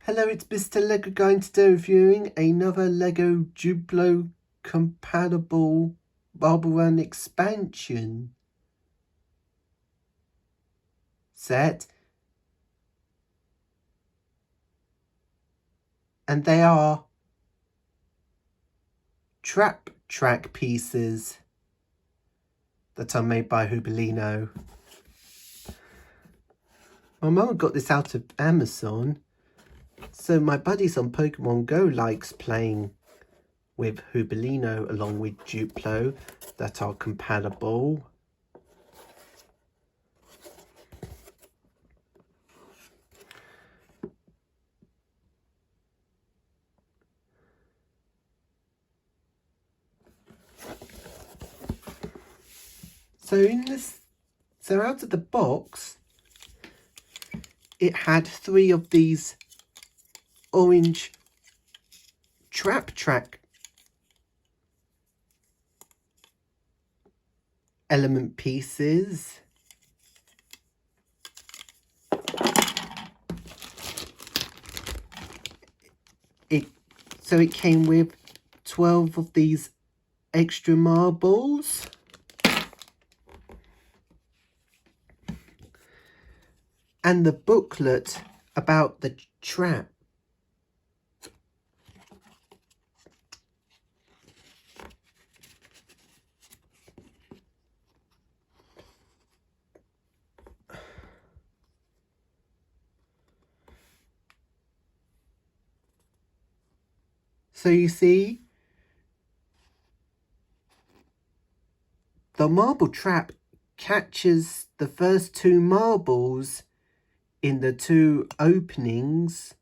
Hello, it's Mr. Lego Guy, and today reviewing another Lego Duplo compatible Bubble Run expansion set. And they are trap track pieces that are made by Hubelino. My mum got this out of Amazon, so my buddies on Pokemon Go likes playing with Hubelino along with Duplo that are compatible. So out of the box, it had 3 of these orange trap track element pieces. So it came with 12 of these extra marbles. And the booklet about the trap. So you see, the marble trap catches the first 2 marbles in the 2 openings.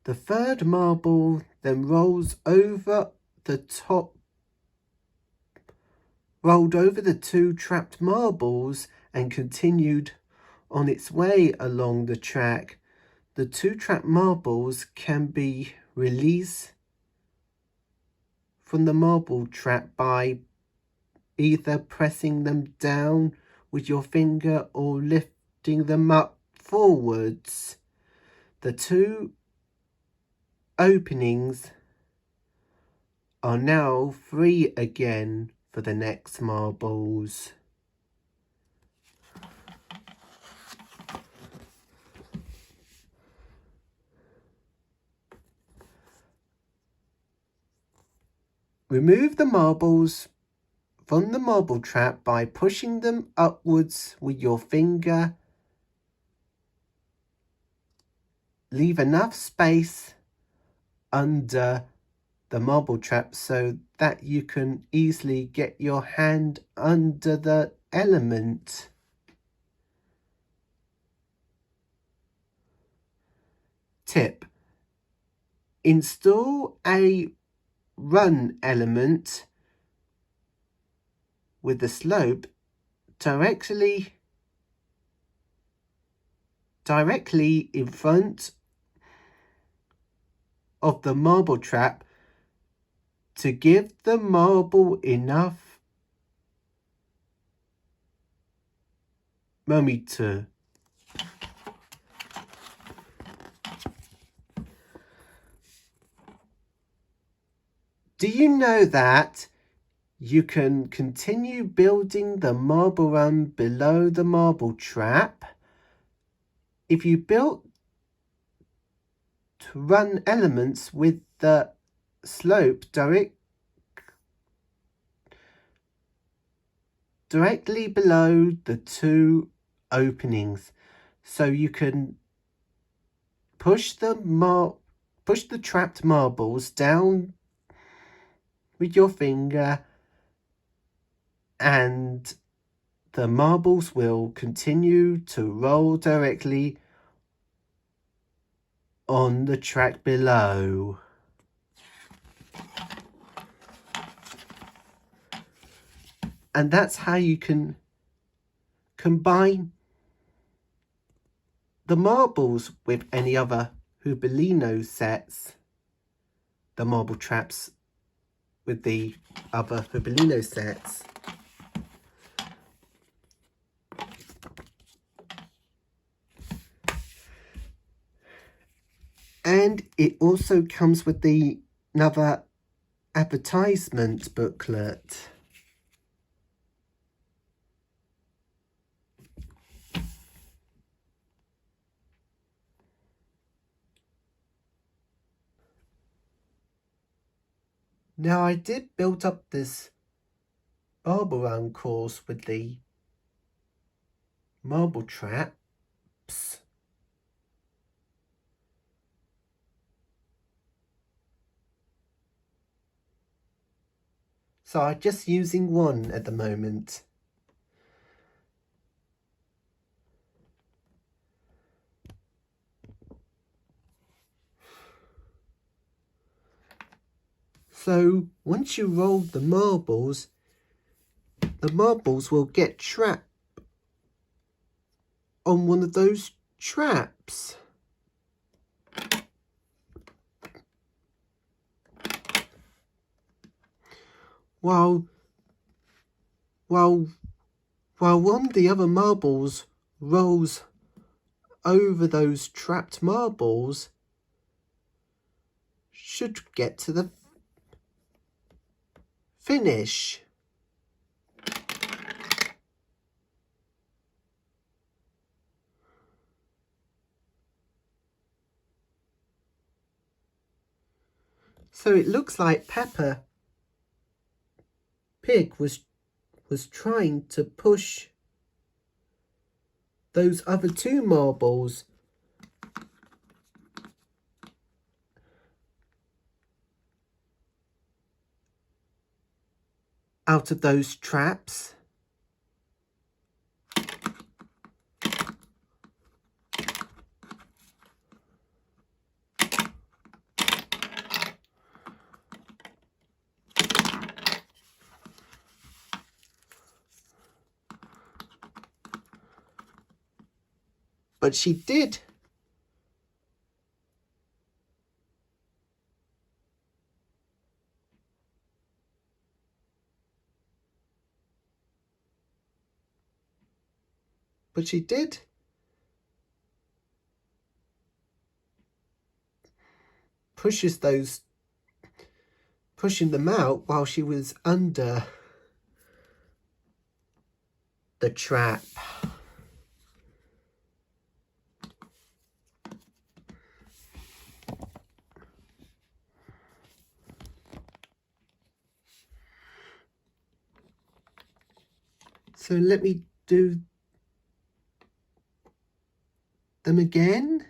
The 3rd marble then rolled over the 2 trapped marbles and continued on its way along the track. The 2 trapped marbles can be released from the marble trap by either pressing them down with your finger or lifting them up forwards. The 2 openings are now free again for the next marbles. Remove the marbles from the marble trap by pushing them upwards with your finger. Leave enough space under the marble trap so that you can easily get your hand under the element. Tip: install a run element with the slope directly in front of the marble trap to give the marble enough momentum. Do you know that you can continue building the marble run below the marble trap? If you built run elements with the slope directly below the 2 openings, so you can push the trapped marbles down with your finger, and the marbles will continue to roll directly on the track below. And that's how you can combine the marbles with any other Hubelino sets, the marble traps with the other Hubelino sets. And it also comes with another advertisement booklet. Now I did build up this marble run course with the marble traps. So I'm just using one at the moment. So once you roll the marbles will get trapped on one of those traps. While one of the other marbles rolls over those trapped marbles, should get to the finish. So it looks like Peppa Pig was trying to push those other two marbles out of those traps. But she did. But she did pushing them out while she was under the trap. So let me do them again.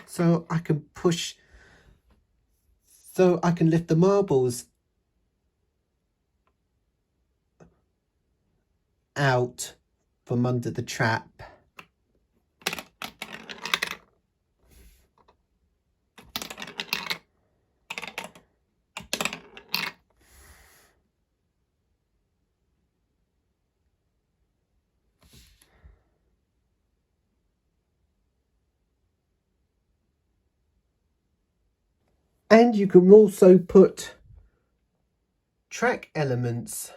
So I can lift the marbles out from under the trap. And you can also put track elements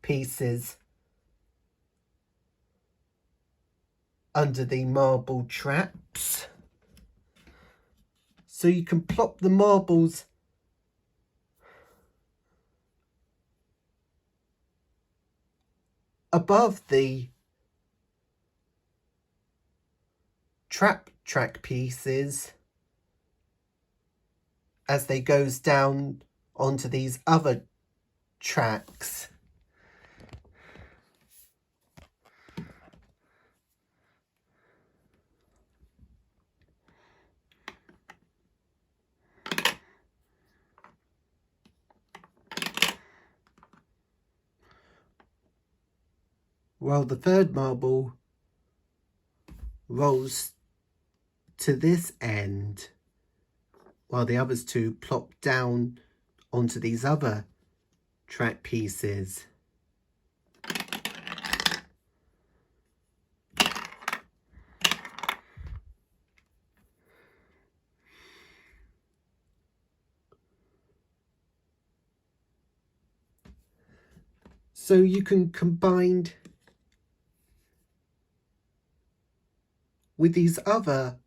pieces under the marble traps. So you can plop the marbles above the track pieces as they goes down onto these other tracks. While the third marble rolls to this end, while the others two plop down onto these other track pieces. So you can combine with these other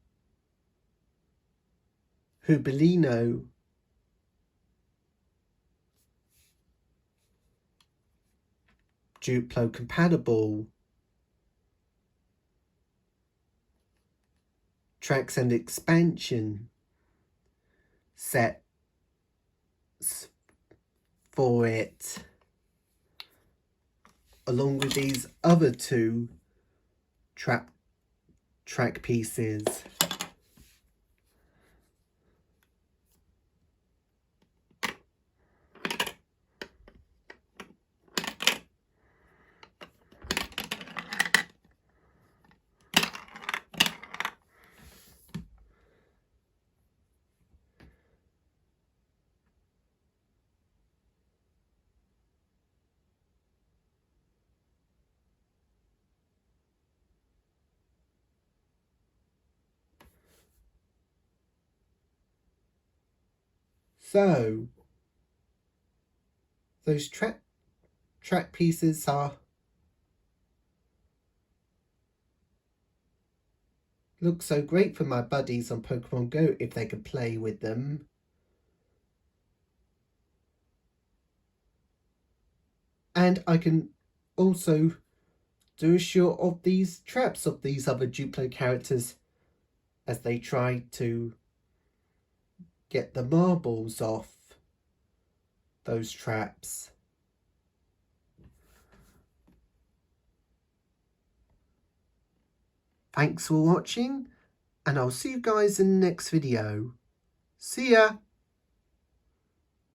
Hubelino Duplo compatible tracks and expansion sets for it, along with these other two track pieces. So those track pieces look so great for my buddies on Pokemon Go if they could play with them. And I can also do a shot of these traps of these other Duplo characters as they try to get the marbles off those traps. Thanks for watching, and I'll see you guys in the next video. See ya!